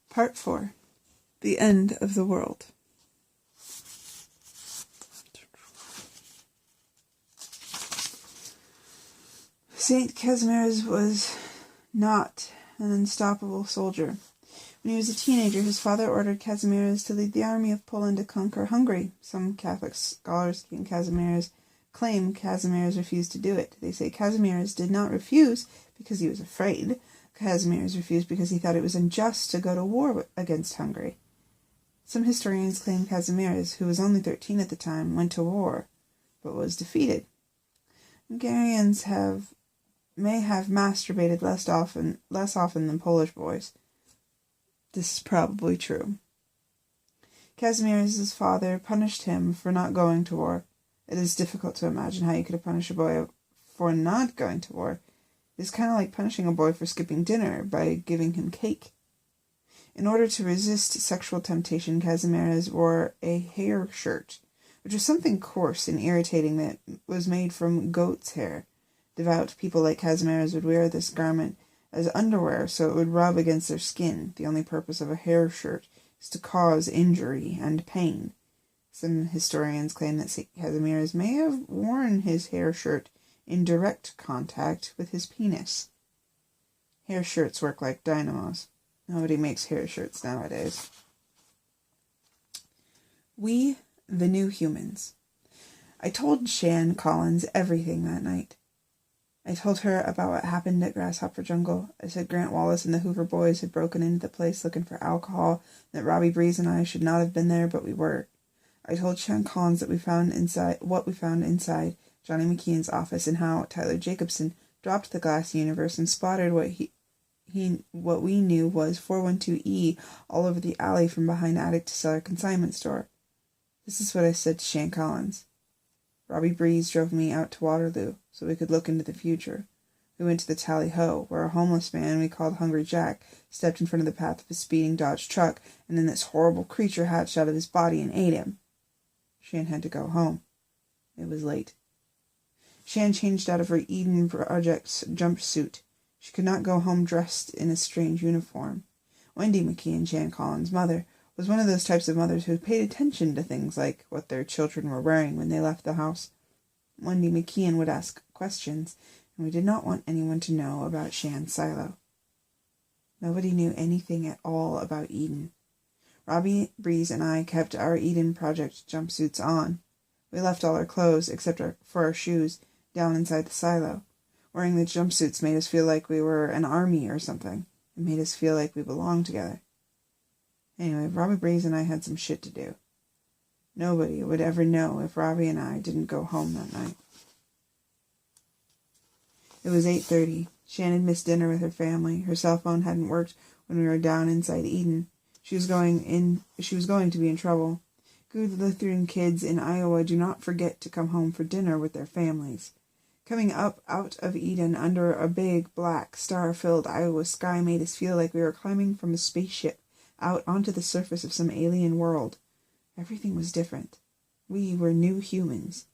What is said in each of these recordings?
Part 4. The End of the World. St. Casimir was not an unstoppable soldier. When he was a teenager, his father ordered Casimir to lead the army of Poland to conquer Hungary. Some Catholic scholars claim Casimir refused to do it. They say Casimir did not refuse because he was afraid. Casimir refused because he thought it was unjust to go to war against Hungary. Some historians claim Casimir, who was only 13 at the time, went to war, but was defeated. Hungarians may have masturbated less often than Polish boys. This is probably true. Casimir's father punished him for not going to war. It is difficult to imagine how you could have punished a boy for not going to war. It's kind of like punishing a boy for skipping dinner by giving him cake. In order to resist sexual temptation, Casimir wore a hair shirt, which was something coarse and irritating that was made from goat's hair. Devout people like Casimir would wear this garment as underwear so it would rub against their skin. The only purpose of a hair shirt is to cause injury and pain. Some historians claim that St. Casimir may have worn his hair shirt in direct contact with his penis. Hair shirts work like dynamos. Nobody makes hair shirts nowadays. We, the New Humans. I told Shan Collins everything that night. I told her about what happened at Grasshopper Jungle. I said Grant Wallace and the Hoover boys had broken into the place looking for alcohol, that Robbie Breeze and I should not have been there, but we were. I told Shan Collins that we found inside Johnny McKeon's office and how Tyler Jacobson dropped the glass universe and spotted what we knew was 412E all over the alley from behind attic to cellar consignment store. This is what I said to Shan Collins. Robbie Breeze drove me out to Waterloo so we could look into the future. We went to the Tally-Ho, where a homeless man we called Hungry Jack stepped in front of the path of a speeding Dodge truck, and then this horrible creature hatched out of his body and ate him. Shan had to go home. It was late. Shan changed out of her Eden Project's jumpsuit. She could not go home dressed in a strange uniform. Wendy McKeon, Shan Collins' mother, was one of those types of mothers who paid attention to things like what their children were wearing when they left the house. Wendy McKeon would ask questions, and we did not want anyone to know about Shan's silo. Nobody knew anything at all about Eden. Robbie Breeze and I kept our Eden Project jumpsuits on. We left all our clothes, except for our shoes, down inside the silo. Wearing the jumpsuits made us feel like we were an army or something. It made us feel like we belonged together. Anyway, Robbie Breeze and I had some shit to do. Nobody would ever know if Robbie and I didn't go home that night. It was 8:30. Shannon missed dinner with her family. Her cell phone hadn't worked when we were down inside Eden. She was going to be in trouble. Good Lutheran kids in Iowa do not forget to come home for dinner with their families. Coming up out of Eden under a big, black, star-filled Iowa sky made us feel like we were climbing from a spaceship out onto the surface of some alien world. Everything was different. We were new humans.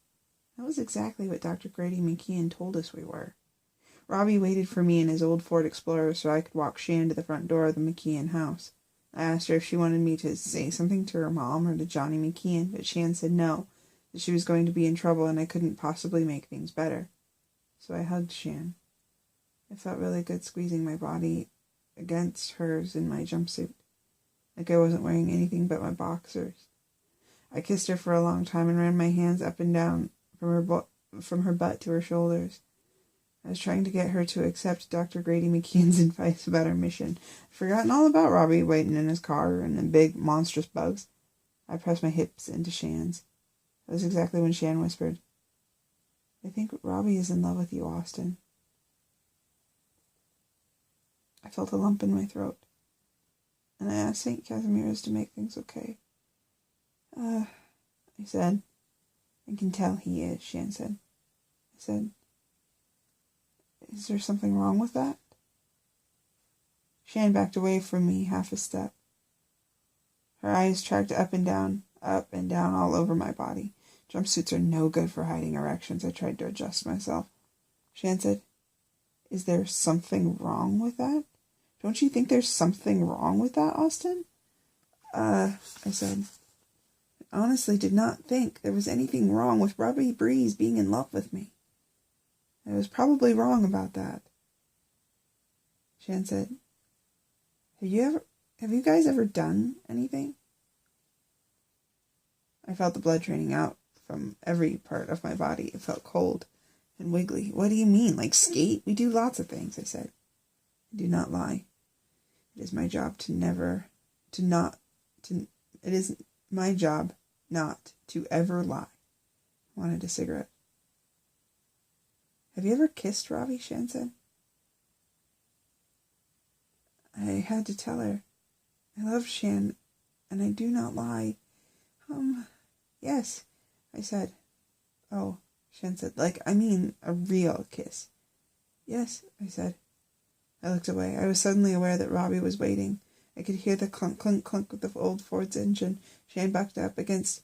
That was exactly what Dr. Grady McKeon told us we were. Robbie waited for me in his old Ford Explorer so I could walk Shan to the front door of the McKeon house. I asked her if she wanted me to say something to her mom or to Johnny McKeon, but Shan said no, that she was going to be in trouble and I couldn't possibly make things better. So I hugged Shan. It felt really good squeezing my body against hers in my jumpsuit, like I wasn't wearing anything but my boxers. I kissed her for a long time and ran my hands up and down from her butt to her shoulders. I was trying to get her to accept Dr. Grady McKeon's advice about our mission. I'd forgotten all about Robbie waiting in his car and the big, monstrous bugs. I pressed my hips into Shan's. That was exactly when Shan whispered, "I think Robbie is in love with you, Austin." I felt a lump in my throat, and I asked St. Casimirs to make things okay. I said. "I can tell he is," Shan said. I said, "Is there something wrong with that?" Shan backed away from me half a step. Her eyes tracked up and down all over my body. Jumpsuits are no good for hiding erections. I tried to adjust myself. Shan said, "Is there something wrong with that? Don't you think there's something wrong with that, Austin? I said. I honestly did not think there was anything wrong with Robbie Breeze being in love with me. I was probably wrong about that. Shan said, Have you guys ever done anything? I felt the blood draining out from every part of my body. It felt cold and wiggly. What do you mean? Like skate? We do lots of things, I said. I do not lie. It is my job it is my job not to ever lie. I wanted a cigarette. Have you ever kissed Robbie? Shan said. I had to tell her. I love Shan, and I do not lie. Yes, I said. Oh, Shan said, a real kiss. Yes, I said. I looked away. I was suddenly aware that Robbie was waiting. I could hear the clunk, clunk, clunk of the old Ford's engine. Shan backed up against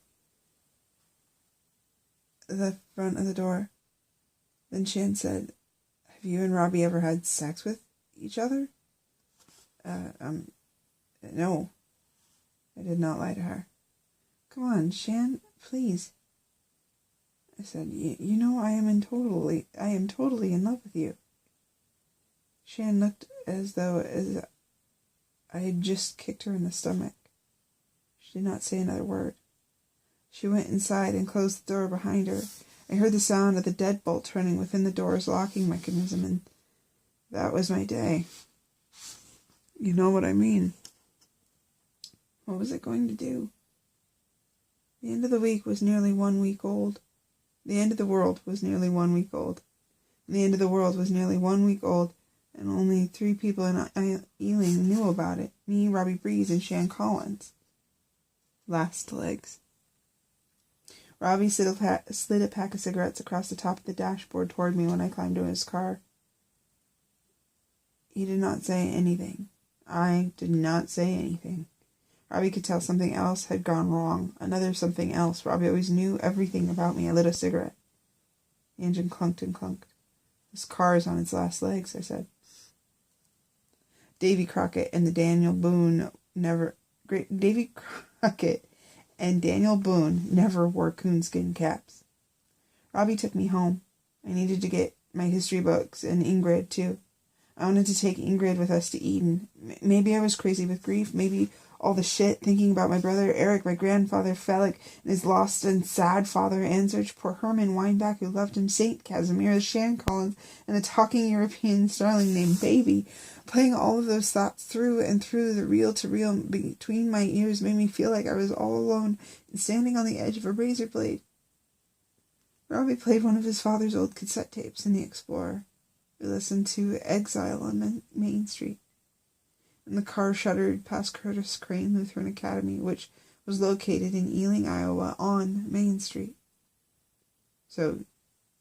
the front of the door. Then Shan said, Have you and Robbie ever had sex with each other? No. I did not lie to her. Come on, Shan, please. I said, You know I am totally in love with you. Shan looked as though I had just kicked her in the stomach. She did not say another word. She went inside and closed the door behind her. I heard the sound of the deadbolt turning within the door's locking mechanism, and that was my day. You know what I mean. What was it going to do? The end of the week was nearly 1 week old. The end of the world was nearly 1 week old. And the end of the world was nearly 1 week old, and only 3 people in Ealing knew about it. Me, Robbie Breeze, and Shan Collins. Last legs. Robbie slid a pack of cigarettes across the top of the dashboard toward me when I climbed into his car. He did not say anything. I did not say anything. Robbie could tell something else had gone wrong. Another something else. Robbie always knew everything about me. I lit a cigarette. The engine clunked and clunked. This car is on its last legs, I said. Davy Crockett and Daniel Boone never wore coonskin caps. Robbie took me home. I needed to get my history books and Ingrid, too. I wanted to take Ingrid with us to Eden. Maybe I was crazy with grief. Maybe all the shit, thinking about my brother Eric, my grandfather Felix, and his lost and sad father Anserge, poor Herman Weinbach, who loved him, Saint Casimir, the Shan Collins, and a talking European starling named Baby. Playing all of those thoughts through and through the reel-to-reel between my ears made me feel like I was all alone and standing on the edge of a razor blade. Robbie played one of his father's old cassette tapes in the Explorer. We listened to Exile on Main Street. And the car shuddered past Curtis Crane Lutheran Academy, which was located in Ealing, Iowa, on Main Street. So,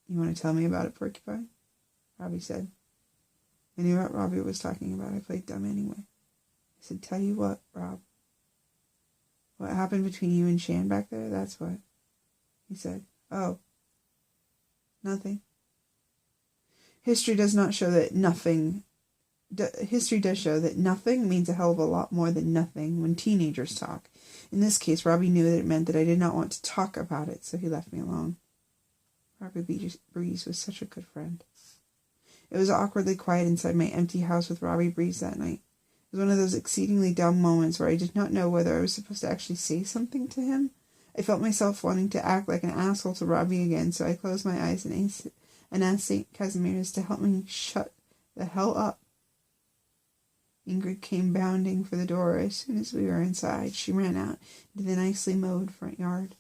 you want to tell me about it, Porcupine? Robbie said. I knew what Robbie was talking about. I played dumb anyway. I said, Tell you what, Rob. What happened between you and Shan back there? That's what. He said, Oh. Nothing. History does show that nothing means a hell of a lot more than nothing when teenagers talk. In this case, Robbie knew that it meant that I did not want to talk about it, so he left me alone. Robbie Breeze was such a good friend. It was awkwardly quiet inside my empty house with Robbie Breeze that night. It was one of those exceedingly dumb moments where I did not know whether I was supposed to actually say something to him. I felt myself wanting to act like an asshole to Robbie again, so I closed my eyes and asked St. Casimir's to help me shut the hell up. Ingrid came bounding for the door as soon as we were inside. She ran out into the nicely mowed front yard.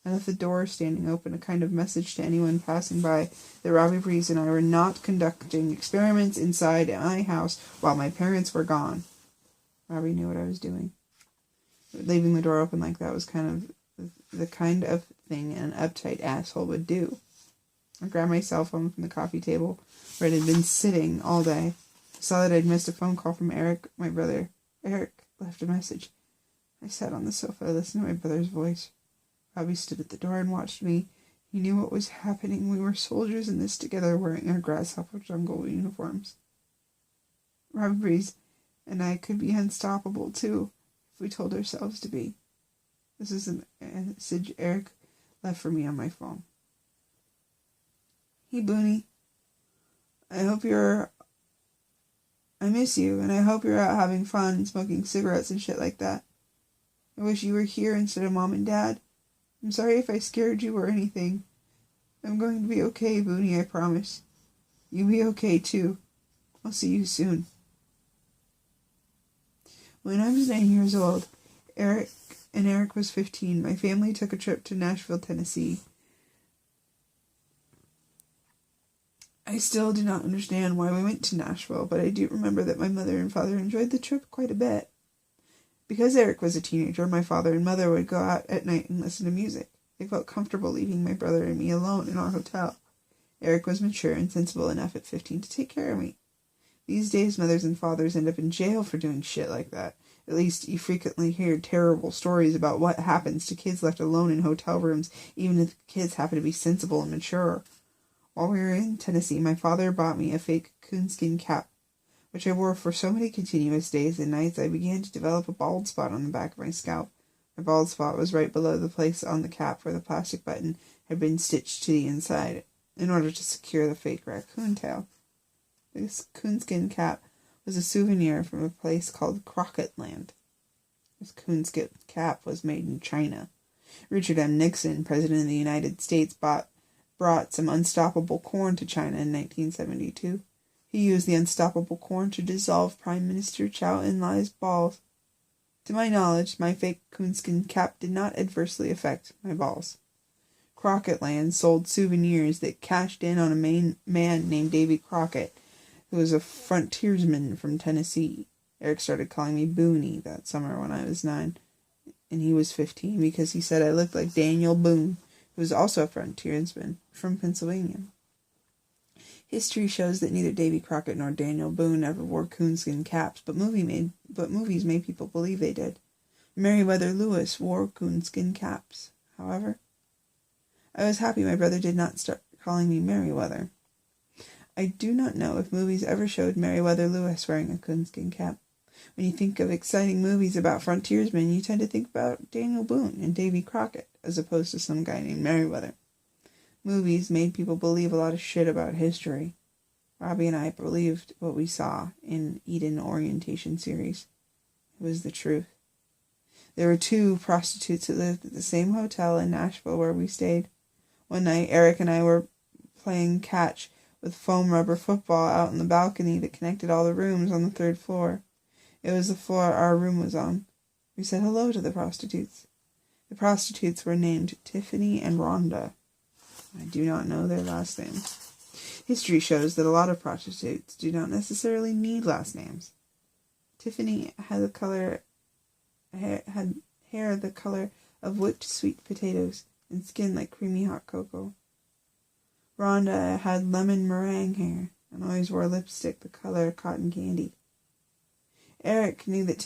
I left the door standing open, a kind of message to anyone passing by that Robbie Breeze and I were not conducting experiments inside my house while my parents were gone. Robbie knew what I was doing. Leaving the door open like that was the kind of thing an uptight asshole would do. I grabbed my cell phone from the coffee table where it had been sitting all day. I saw that I'd missed a phone call from Eric, my brother. Eric left a message. I sat on the sofa, listened to my brother's voice. Robbie stood at the door and watched me. He knew what was happening. We were soldiers in this together, wearing our Grasshopper Jungle uniforms. Robbie Breeze, And I could be unstoppable, too, if we told ourselves to be. This is a message Eric left for me on my phone. Hey, Booney. I miss you, and I hope you're out having fun and smoking cigarettes and shit like that. I wish you were here instead of Mom and Dad. I'm sorry if I scared you or anything. I'm going to be okay, Booney, I promise. You be okay, too. I'll see you soon. When I was 9 years old, Eric was 15, my family took a trip to Nashville, Tennessee. I still do not understand why we went to Nashville, but I do remember that my mother and father enjoyed the trip quite a bit. Because Eric was a teenager, my father and mother would go out at night and listen to music. They felt comfortable leaving my brother and me alone in our hotel. Eric was mature and sensible enough at 15 to take care of me. These days, mothers and fathers end up in jail for doing shit like that. At least, you frequently hear terrible stories about what happens to kids left alone in hotel rooms, even if the kids happen to be sensible and mature. While we were in Tennessee, my father bought me a fake coonskin cap, which I wore for so many continuous days and nights I began to develop a bald spot on the back of my scalp. My bald spot was right below the place on the cap where the plastic button had been stitched to the inside in order to secure the fake raccoon tail. This coonskin cap was a souvenir from a place called Crockett Land. This coonskin cap was made in China. Richard M. Nixon, President of the United States, brought some unstoppable corn to China in 1972. He used the unstoppable corn to dissolve Prime Minister Chow En-lai's balls. To my knowledge, my fake coonskin cap did not adversely affect my balls. Crockett Land sold souvenirs that cashed in on a man named Davy Crockett, who was a frontiersman from Tennessee. Eric started calling me Booney that summer when I was 9, and he was 15 because he said I looked like Daniel Boone, who was also a frontiersman from Pennsylvania. History shows that neither Davy Crockett nor Daniel Boone ever wore coonskin caps, but movies made people believe they did. Meriwether Lewis wore coonskin caps, however. I was happy my brother did not start calling me Meriwether. I do not know if movies ever showed Meriwether Lewis wearing a coonskin cap. When you think of exciting movies about frontiersmen, you tend to think about Daniel Boone and Davy Crockett, as opposed to some guy named Meriwether. Movies made people believe a lot of shit about history. Robbie and I believed what we saw in Eden Orientation series. It was the truth. There were 2 prostitutes who lived at the same hotel in Nashville where we stayed. One night, Eric and I were playing catch with foam rubber football out on the balcony that connected all the rooms on the 3rd floor. It was the floor our room was on. We said hello to the prostitutes. The prostitutes were named Tiffany and Rhonda. I do not know their last names. History shows that a lot of prostitutes do not necessarily need last names. Tiffany had hair the color of whipped sweet potatoes and skin like creamy hot cocoa. Rhonda had lemon meringue hair and always wore lipstick the color of cotton candy. Eric knew that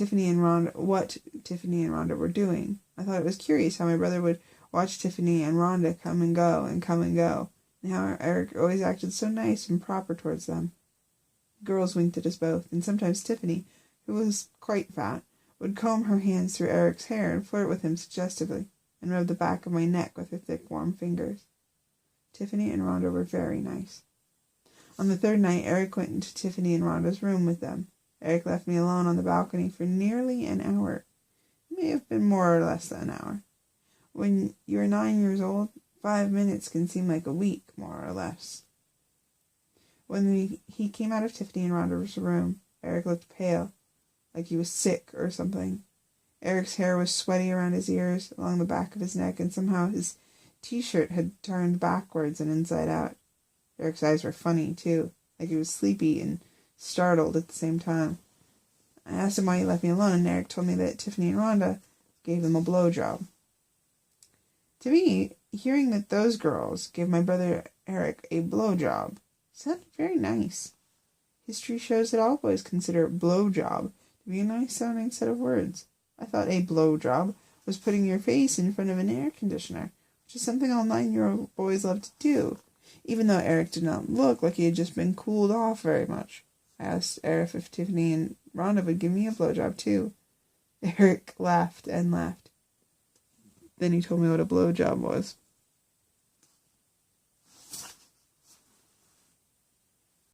what Tiffany and Rhonda were doing. I thought it was curious how my brother would watch Tiffany and Rhonda come and go, and how Eric always acted so nice and proper towards them. The girls winked at us both, and sometimes Tiffany, who was quite fat, would comb her hands through Eric's hair and flirt with him suggestively, and rub the back of my neck with her thick, warm fingers. Tiffany and Rhonda were very nice. On the 3rd night, Eric went into Tiffany and Rhonda's room with them. Eric left me alone on the balcony for nearly an hour. It may have been more or less than an hour. When you're 9 years old, 5 minutes can seem like a week, more or less. When he came out of Tiffany and Rhonda's room, Eric looked pale, like he was sick or something. Eric's hair was sweaty around his ears, along the back of his neck, and somehow his t-shirt had turned backwards and inside out. Eric's eyes were funny, too, like he was sleepy and startled at the same time. I asked him why he left me alone, and Eric told me that Tiffany and Rhonda gave him a blowjob. To me, hearing that those girls gave my brother Eric a blowjob sounded very nice. History shows that all boys consider blowjob to be a nice-sounding set of words. I thought a blowjob was putting your face in front of an air conditioner, which is something all 9-year-old boys love to do, even though Eric did not look like he had just been cooled off very much. I asked Eric if Tiffany and Rhonda would give me a blowjob too. Eric laughed and laughed. Then he told me what a blowjob was.